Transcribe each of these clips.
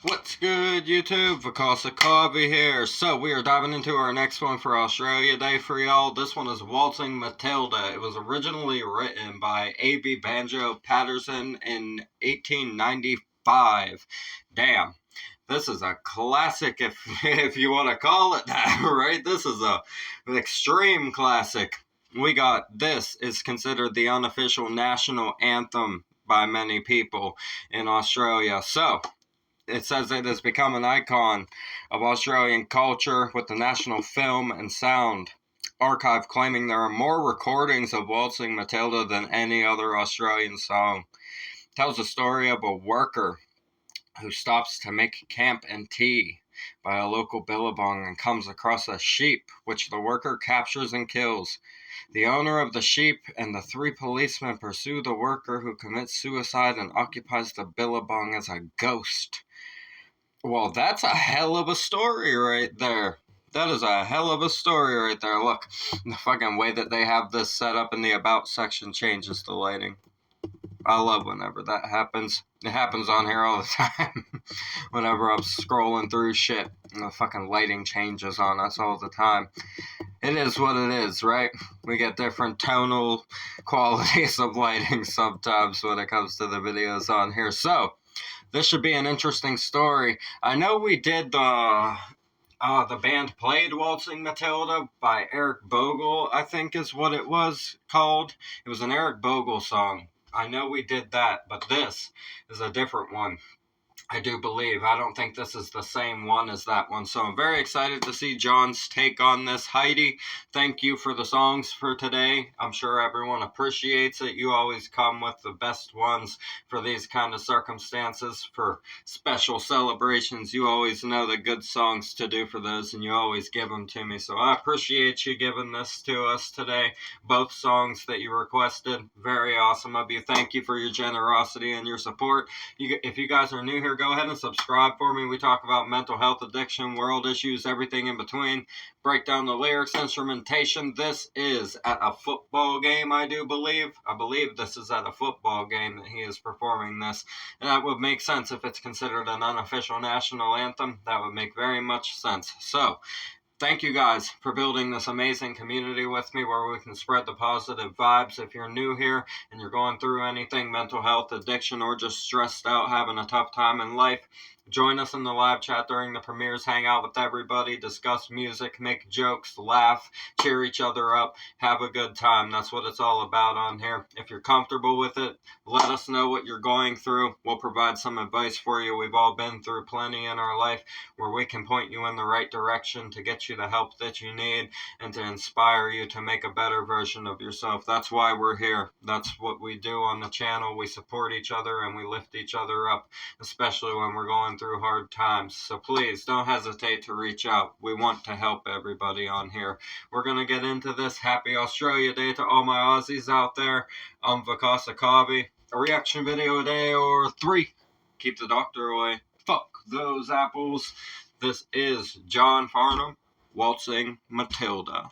What's good, YouTube? Vakasa Coffee here. So, we are diving into our next one for Australia Day for y'all. This one is Waltzing Matilda. It was originally written by A.B. Banjo Patterson in 1895. Damn. This is a classic, if you want to call it that, right? This is an extreme classic. This is considered the unofficial national anthem by many people in Australia. So, it says it has become an icon of Australian culture with the National Film and Sound Archive claiming there are more recordings of Waltzing Matilda than any other Australian song. It tells the story of a worker who stops to make camp and tea by a local billabong and comes across a sheep, which the worker captures and kills. The owner of the sheep and the 3 policemen pursue the worker, who commits suicide and occupies the billabong as a ghost. Well, that's a hell of a story right there. That is a hell of a story right there. Look, the fucking way that they have this set up in the About section changes the lighting. I love whenever that happens. It happens on here all the time. Whenever I'm scrolling through shit, and the fucking lighting changes on us all the time. It is what it is, right? We get different tonal qualities of lighting sometimes when it comes to the videos on here. So, this should be an interesting story. I know we did the band played Waltzing Matilda by Eric Bogle, I think is what it was called. It was an Eric Bogle song. I know we did that, but this is a different one. I do believe. I don't think this is the same one as that one. So I'm very excited to see John's take on this. Heidi, thank you for the songs for today. I'm sure everyone appreciates it. You always come with the best ones for these kind of circumstances, for special celebrations. You always know the good songs to do for those, and you always give them to me. So I appreciate you giving this to us today. Both songs that you requested. Very awesome of you. Thank you for your generosity and your support. If you guys are new here, go ahead and subscribe for me. We talk about mental health, addiction, world issues, everything in between. Break down the lyrics, instrumentation. This is at a football game, I do believe. I believe this is at a football game that he is performing this. And that would make sense if it's considered an unofficial national anthem. That would make very much sense. So, thank you guys for building this amazing community with me where we can spread the positive vibes. If you're new here and you're going through anything, mental health, addiction, or just stressed out, having a tough time in life, join us in the live chat during the premieres, hang out with everybody, discuss music, make jokes, laugh, cheer each other up, have a good time. That's what it's all about on here. If you're comfortable with it, let us know what you're going through. We'll provide some advice for you. We've all been through plenty in our life where we can point you in the right direction to get you the help that you need and to inspire you to make a better version of yourself. That's why we're here. That's what we do on the channel. We support each other and we lift each other up, especially when we're going through hard times. So please don't hesitate to reach out. We want to help everybody on here. We're going to get into this. Happy Australia Day to all my Aussies out there. I'm Vakasa Coffee. A reaction video a day or 3. Keep the doctor away. Fuck those apples. This is John Farnham, Waltzing Matilda.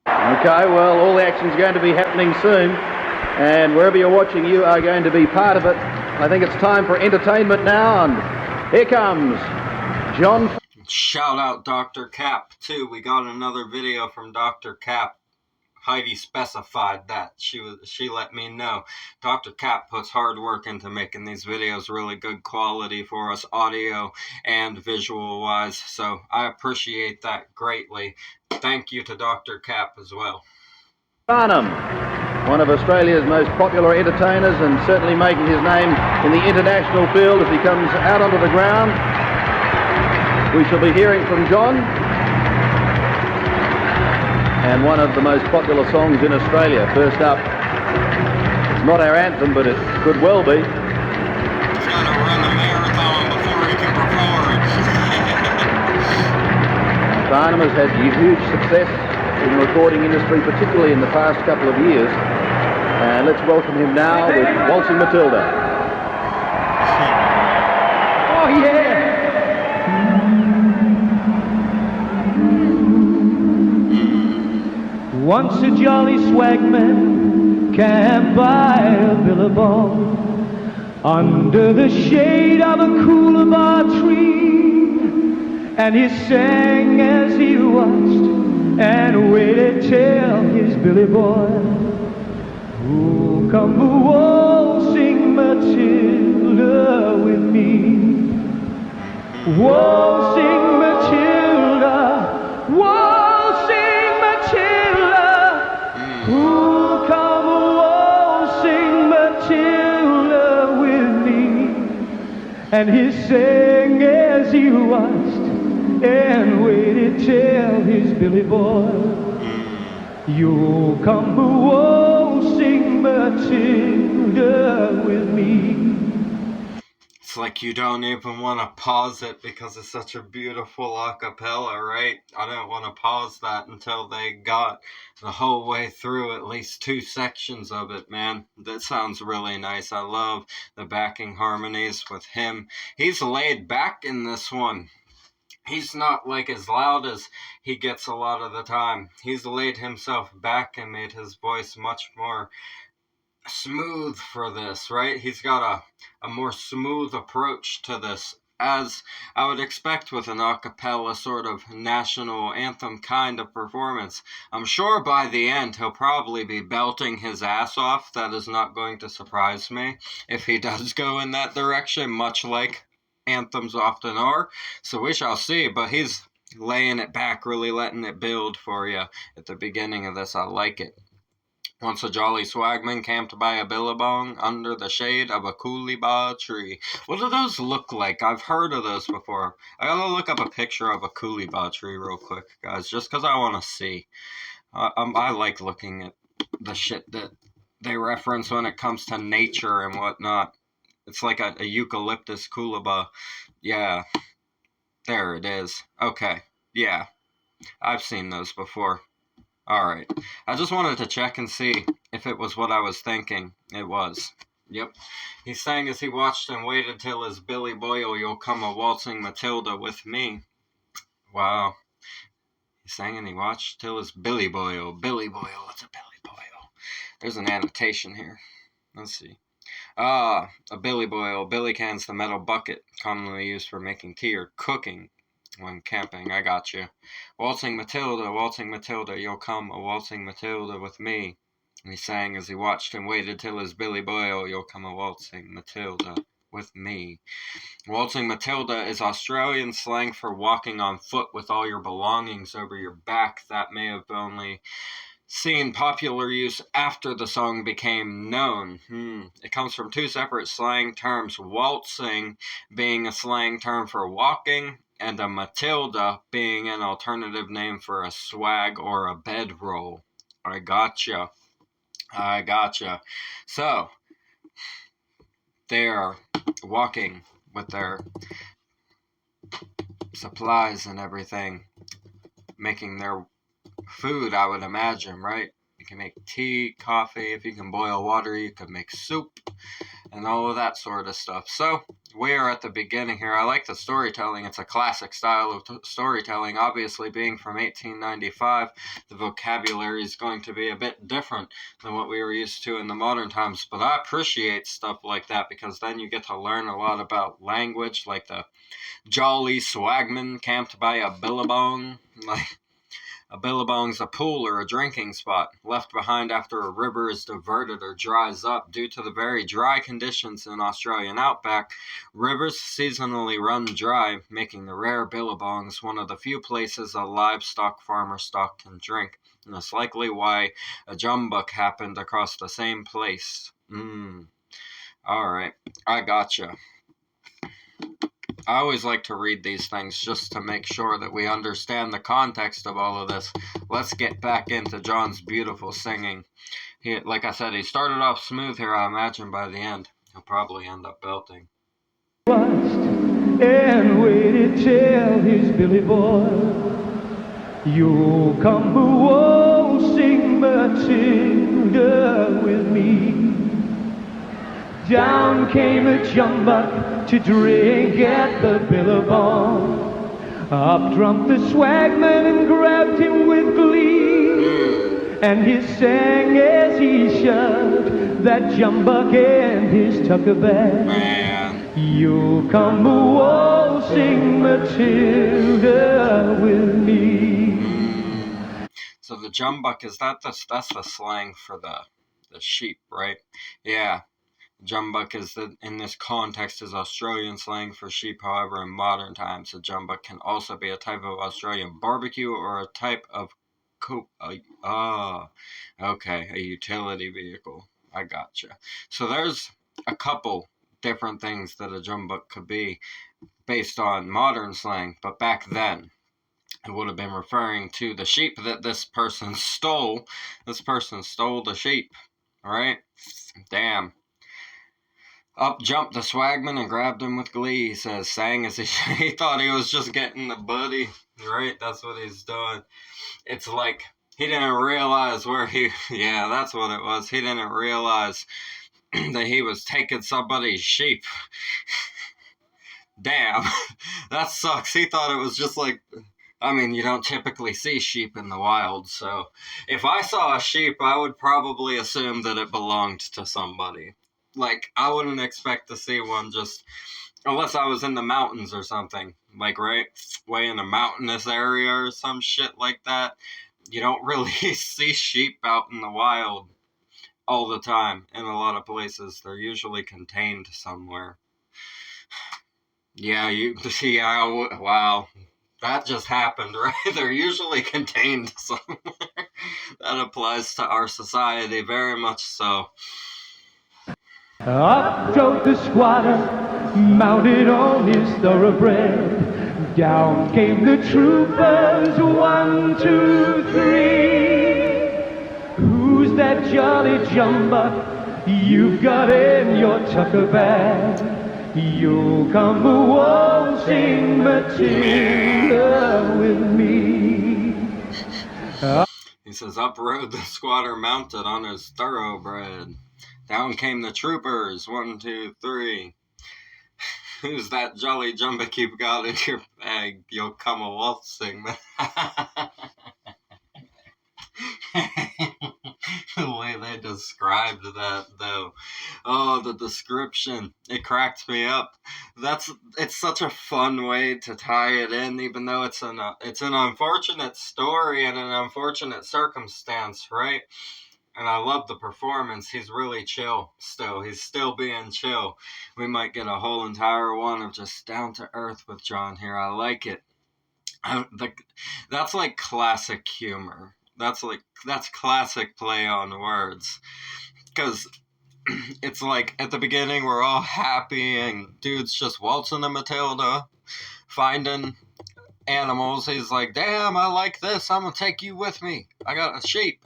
Okay, well, all the action's going to be happening soon, and wherever you're watching, you are going to be part of it. I think it's time for entertainment now, and here comes John. Shout out Dr. Cap, too. We got another video from Dr. Cap. Heidi specified that. She let me know. Dr. Cap puts hard work into making these videos really good quality for us, audio and visual wise. So I appreciate that greatly. Thank you to Dr. Cap as well. Farnham, one of Australia's most popular entertainers and certainly making his name in the international field as he comes out onto the ground. We shall be hearing from John. And one of the most popular songs in Australia. First up, it's not our anthem, but it could well be. He's got to run the marathon before he can perform. Farnham has had huge success in the recording industry, particularly in the past couple of years. And let's welcome him now with Waltzing Matilda. Oh yeah! Once a jolly swagman camped by a billabong under the shade of a coolabah tree, and he sang as he watched and waited till his billy boy, "Oh, come waltzing Matilda with me, waltzing Matilda, waltzing Matilda, oh, come waltzing Matilda with me." And he sang as he watched and waited till his billy boy, "You'll come waltzing Matilda with me." It's like you don't even want to pause it because it's such a beautiful acapella, right? I don't want to pause that until they got the whole way through at least 2 sections of it, man. That sounds really nice. I love the backing harmonies with him. He's laid back in this one. He's not like as loud as he gets a lot of the time. He's laid himself back and made his voice much more smooth for this, right? He's got a more smooth approach to this, as I would expect with an a cappella sort of national anthem kind of performance. I'm sure by the end he'll probably be belting his ass off. That is not going to surprise me if he does go in that direction, much like anthems often are. So we shall see, but he's laying it back, really letting it build for you at the beginning of this. I like it. Once a jolly swagman camped by a billabong under the shade of a coolabah tree. What do those look like? I've heard of those before. I gotta look up a picture of a coolabah tree real quick, guys, just because I want to see. I like looking at the shit that they reference when it comes to nature and whatnot. It's like a eucalyptus coolabah. Yeah, there it is. Okay, yeah, I've seen those before. Alright, I just wanted to check and see if it was what I was thinking. It was. Yep. He sang as he watched and waited till his Billy Boyle, "You'll come a waltzing Matilda with me." Wow. He sang and he watched till his Billy Boyle. Billy Boyle, what's a Billy Boyle? There's an annotation here. Let's see. A Billy Boyle. Billy can's the metal bucket, commonly used for making tea or cooking when camping. I got you. Waltzing Matilda, you'll come a waltzing Matilda with me. And he sang as he watched and waited till his Billy Boyle, "You'll come a waltzing Matilda with me." Waltzing Matilda is Australian slang for walking on foot with all your belongings over your back. That may have only seen popular use after the song became known. It comes from 2 separate slang terms, waltzing being a slang term for walking, and a Matilda being an alternative name for a swag or a bedroll. I gotcha. So, they're walking with their supplies and everything, making their food, I would imagine, right? You can make tea, coffee. If you can boil water, you can make soup and all of that sort of stuff. So we are at the beginning here. I like the storytelling. It's a classic style of storytelling. Obviously, being from 1895, the vocabulary is going to be a bit different than what we were used to in the modern times. But I appreciate stuff like that because then you get to learn a lot about language, like the jolly swagman camped by a billabong. Like, a billabong's a pool or a drinking spot left behind after a river is diverted or dries up. Due to the very dry conditions in Australian outback, rivers seasonally run dry, making the rare billabongs one of the few places a livestock farmer stock can drink. And that's likely why a jumbuck happened across the same place. Alright, I gotcha. I always like to read these things just to make sure that we understand the context of all of this. Let's get back into John's beautiful singing. Like I said, he started off smooth here. I imagine by the end, he'll probably end up belting. Watched and waited till his Billy Boy, "You'll come waltzing Matilda with me." Down came a jumbuck to drink at the billabong. Up jumped the swagman and grabbed him with glee. and he sang as he shoved that jumbuck in his tucker bag. Man. You'll come waltzing, Matilda, with me. So the jumbuck, that's the slang for the sheep, right? Yeah. Jumbuck in this context is Australian slang for sheep. However, in modern times, a jumbuck can also be a type of Australian barbecue or a type of a utility vehicle. I gotcha. So there's a couple different things that a jumbuck could be based on modern slang, but back then it would have been referring to the sheep that this person stole. This person stole the sheep, right? Damn. Up jumped the swagman and grabbed him with glee, he says, sang as he thought he was just getting the buddy, right? That's what he's doing. It's like he didn't realize yeah, that's what it was. He didn't realize that he was taking somebody's sheep. Damn, that sucks. He thought it was just like, I mean, you don't typically see sheep in the wild, so if I saw a sheep, I would probably assume that it belonged to somebody. Like, I wouldn't expect to see one just, unless I was in the mountains or something, like, right, way in a mountainous area or some shit like that. You don't really see sheep out in the wild all the time in a lot of places. They're usually contained somewhere. Yeah, wow. That just happened, right? They're usually contained somewhere. That applies to our society very much so. Up drove the squatter, mounted on his thoroughbred. Down came the troopers, 1, 2, 3. Who's that jolly jumbuck you've got in your tucker bag? You'll come waltzing, Matilda, with me. He says, up rode the squatter mounted on his thoroughbred. Down came the troopers, 1, 2, 3. Who's that jolly jumbuck you've got in your bag? You'll come a waltzing. The way they described that, though. Oh, the description. It cracked me up. It's such a fun way to tie it in, even though it's an unfortunate story and an unfortunate circumstance, right? And I love the performance. He's really chill still. He's still being chill. We might get a whole entire one of just down to earth with John here. I like it. That's like classic humor. That's classic play on words. Because it's like at the beginning we're all happy and dude's just waltzing the Matilda, finding animals. He's like, damn, I like this. I'm going to take you with me. I got a sheep.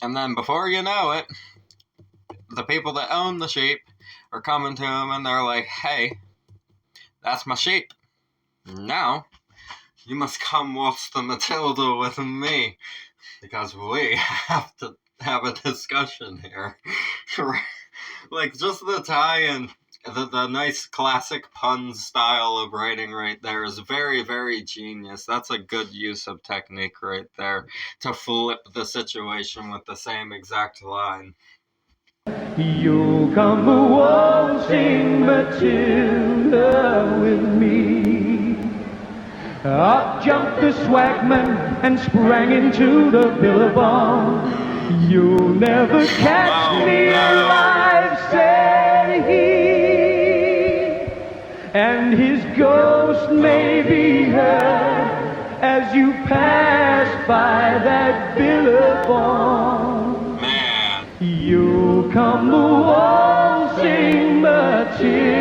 And then before you know it, the people that own the sheep are coming to him and they're like, hey, that's my sheep. Now, you must come waltz the Matilda with me. Because we have to have a discussion here. Like, just the tie-in, the nice classic pun style of writing right there is very, very genius. That's a good use of technique right there, to flip the situation with the same exact line. You'll come waltzing, Matilda, with me. Up jumped the swagman and sprang into the billabong. You'll never catch me alive, said he. And his ghost may be heard as you pass by that billabong. Man. You'll come waltzing, Matilda,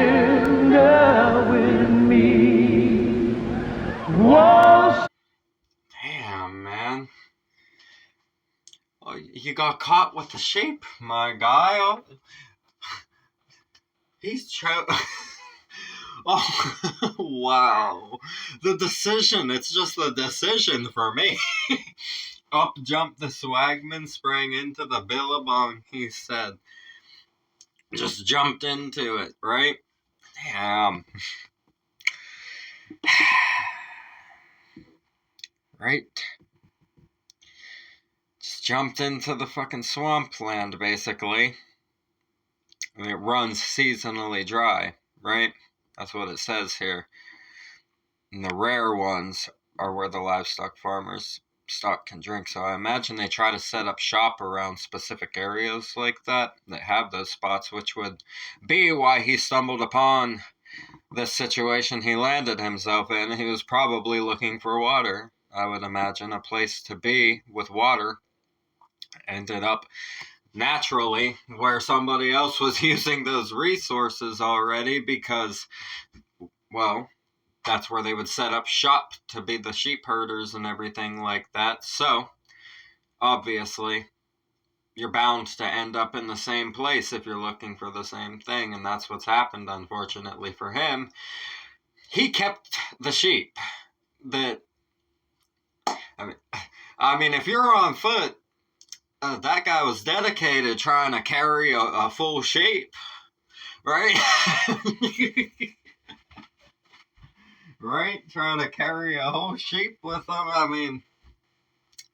with me. Waltz. Damn, man. Oh, you got caught with the sheep, my guy. Oh, he's Oh, wow. The decision. It's just the decision for me. Up jumped the swagman, sprang into the billabong, he said. Just jumped into it, right? Damn. Right? Just jumped into the fucking swampland, basically. And it runs seasonally dry, right? That's what it says here. And the rare ones are where the livestock farmers stock can drink. So I imagine they try to set up shop around specific areas like that have those spots, which would be why he stumbled upon this situation he landed himself in. He was probably looking for water. I would imagine a place to be with water. Ended up naturally where somebody else was using those resources already because, well, that's where they would set up shop to be the sheep herders and everything like that. So, obviously, you're bound to end up in the same place if you're looking for the same thing, and that's what's happened, unfortunately, for him. He kept the sheep. I mean, if you're on foot, that guy was dedicated trying to carry a full sheep, right? Right? Trying to carry a whole sheep with him. I mean,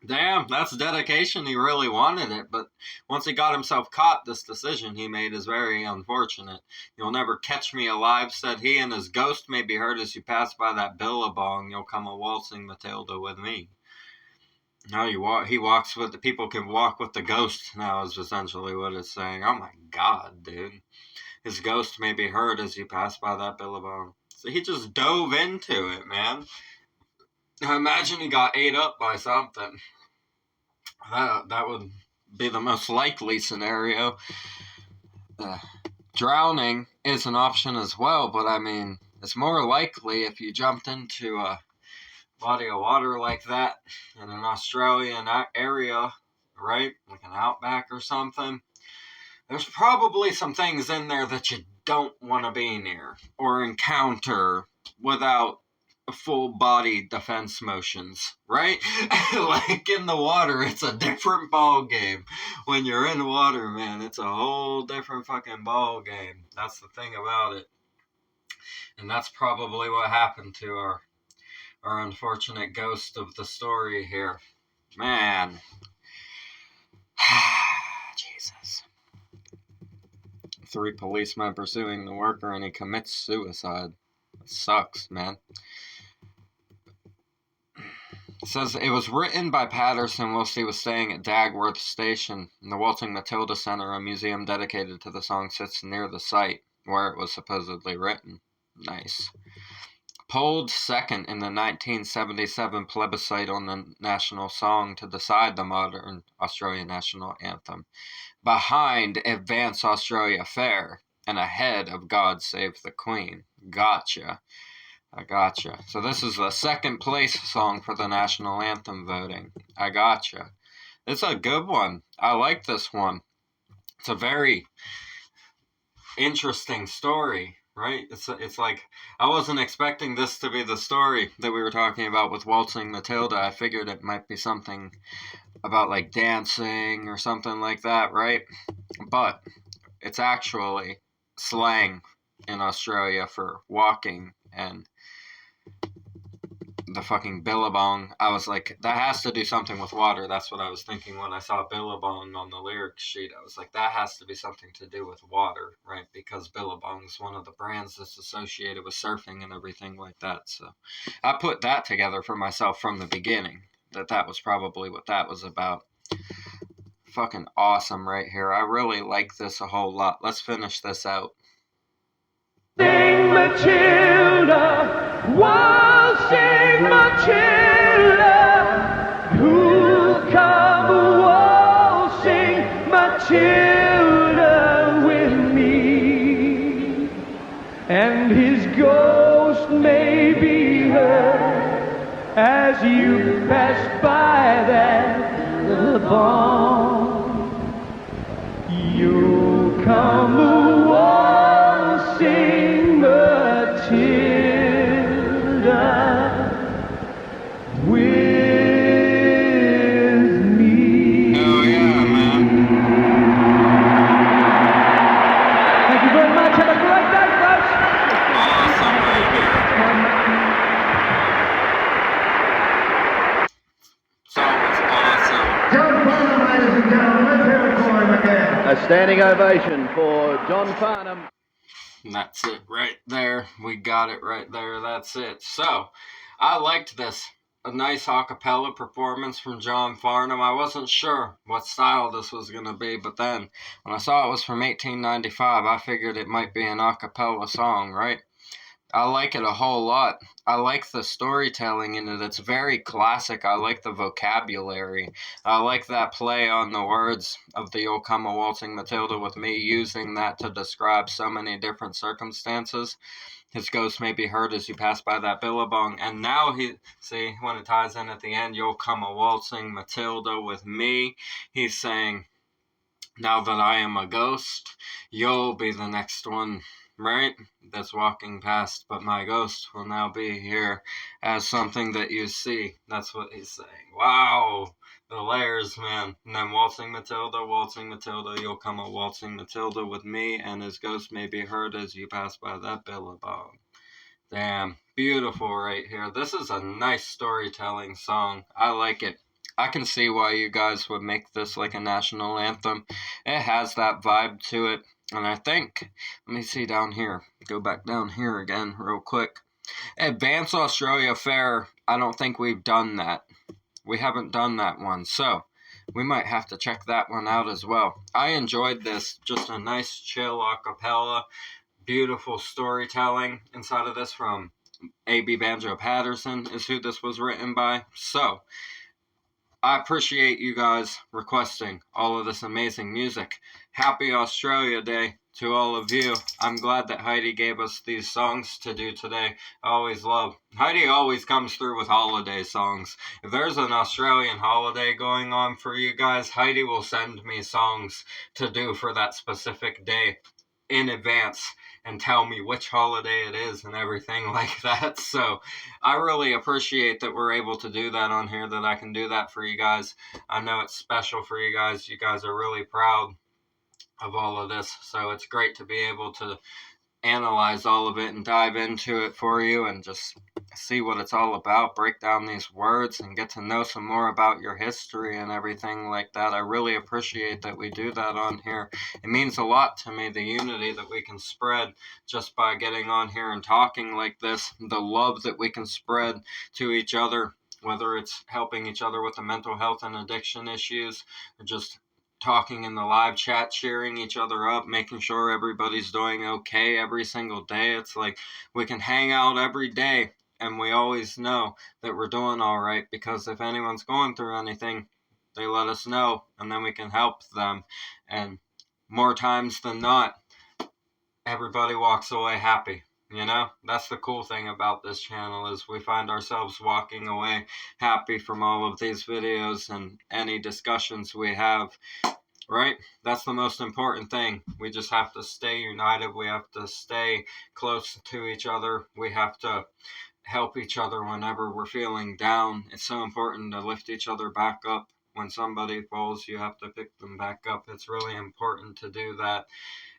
damn, that's dedication. He really wanted it, but once he got himself caught, this decision he made is very unfortunate. You'll never catch me alive, said he, and his ghost may be heard as you pass by that billabong. You'll come a waltzing Matilda with me. Now he walks with the people can walk with the ghost now is essentially what it's saying. Oh my god, dude. His ghost may be heard as you pass by that billabong. So he just dove into it, man. I imagine he got ate up by something. That would be the most likely scenario. Drowning is an option as well, but I mean, it's more likely if you jumped into a body of water like that in an Australian area, right? Like an outback or something. There's probably some things in there that you don't want to be near or encounter without full body defense motions, right? Like in the water, it's a different ball game. When you're in water, man, it's a whole different fucking ball game. That's the thing about it. And that's probably what happened to our unfortunate ghost of the story here. Man. Jesus. 3 policemen pursuing the worker and he commits suicide. It sucks, man. It says it was written by Patterson whilst he was staying at Dagworth Station. In the Waltzing Matilda Center, a museum dedicated to the song sits near the site where it was supposedly written. Nice. Polled second in the 1977 plebiscite on the national song to decide the modern Australian national anthem, behind Advance Australia Fair and ahead of God Save the Queen. Gotcha. I gotcha. So this is the second place song for the national anthem voting. I gotcha. It's a good one. I like this one. It's a very interesting story. Right? It's like, I wasn't expecting this to be the story that we were talking about with Waltzing Matilda. I figured it might be something about like dancing or something like that, right? But it's actually slang in Australia for walking, and the fucking billabong. I was like, that has to do something with water. That's what I was thinking when I saw billabong on the lyrics sheet. I was like, that has to be something to do with water, right? Because billabong is one of the brands that's associated with surfing and everything like that. So I put that together for myself from the beginning, that was probably what that was about. Fucking awesome right here. I really like this a whole lot. Let's finish this out. Sing Matilda, waltzing Matilda, who'll come waltzing Matilda with me, and his ghost may be heard as you pass by that little barn. You'll come waltzing Matilda with me. Oh yeah, man. Thank you very much. Have a great day, folks. Awesome right here. So it's awesome. A standing ovation for John Farnham. And that's it right there. We got it right there. That's it. So, I liked this. A nice a cappella performance from John Farnham. I wasn't sure what style this was going to be, but then when I saw it was from 1895, I figured it might be an a cappella song, right? I like it a whole lot. I like the storytelling in it. It's very classic. I like the vocabulary. I like that play on the words of the You'll Come a Waltzing Matilda with me, using that to describe so many different circumstances. His ghost may be heard as you pass by that billabong. And now see, when it ties in at the end, you'll come a waltzing Matilda with me. He's saying, now that I am a ghost, you'll be the next one, right? That's walking past, but my ghost will now be here as something that you see. That's what he's saying. Wow. The layers, man. And then waltzing Matilda, you'll come a waltzing Matilda with me, and his ghost may be heard as you pass by that billabong. Damn, beautiful right here. This is a nice storytelling song. I like it. I can see why you guys would make this like a national anthem. It has that vibe to it. And I think, let me see down here. Go back down here again real quick. Advance Australia Fair, I don't think we've done that. We haven't done that one, so we might have to check that one out as well. I enjoyed this. Just a nice chill a cappella, beautiful storytelling inside of this from A.B. Banjo Patterson is who this was written by. So, I appreciate you guys requesting all of this amazing music. Happy Australia Day to all of you. I'm glad that Heidi gave us these songs to do today. I always love. Heidi always comes through with holiday songs. If there's an Australian holiday going on for you guys, Heidi will send me songs to do for that specific day in advance and tell me which holiday it is and everything like that. So I really appreciate that we're able to do that on here, that I can do that for you guys. I know it's special for you guys. You guys are really proud of all of this. So it's great to be able to analyze all of it and dive into it for you and just see what it's all about, break down these words and get to know some more about your history and everything like that. I really appreciate that we do that on here. It means a lot to me, the unity that we can spread just by getting on here and talking like this, the love that we can spread to each other, whether it's helping each other with the mental health and addiction issues or just talking in the live chat, cheering each other up, making sure everybody's doing okay every single day. It's like we can hang out every day and we always know that we're doing all right, because if anyone's going through anything, they let us know and then we can help them. And more times than not, everybody walks away happy. You know, that's the cool thing about this channel, is we find ourselves walking away happy from all of these videos and any discussions we have, right? That's the most important thing. We just have to stay united. We have to stay close to each other. We have to help each other whenever we're feeling down. It's so important to lift each other back up. When somebody falls, you have to pick them back up. It's really important to do that.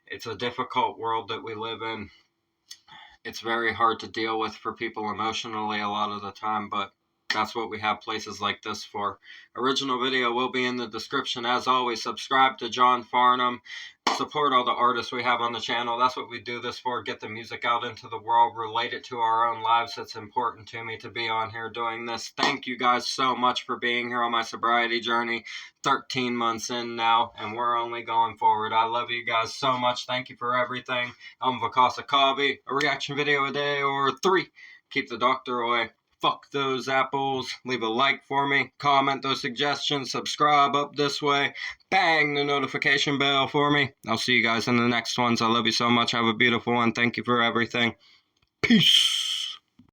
It's a difficult world that we live in. It's very hard to deal with for people emotionally a lot of the time, but that's what we have places like this for. Original video will be in the description. As always, subscribe to John Farnham. Support all the artists we have on the channel. That's what we do this for. Get the music out into the world. Relate it to our own lives. It's important to me to be on here doing this. Thank you guys so much for being here on my sobriety journey. 13 months in now, and we're only going forward. I love you guys so much. Thank you for everything. I'm Vakasa Kavi. A reaction video a day or 3. Keep the doctor away. Fuck those apples. Leave a like for me. Comment those suggestions. Subscribe up this way. Bang the notification bell for me. I'll see you guys in the next ones. I love you so much. Have a beautiful one. Thank you for everything. Peace.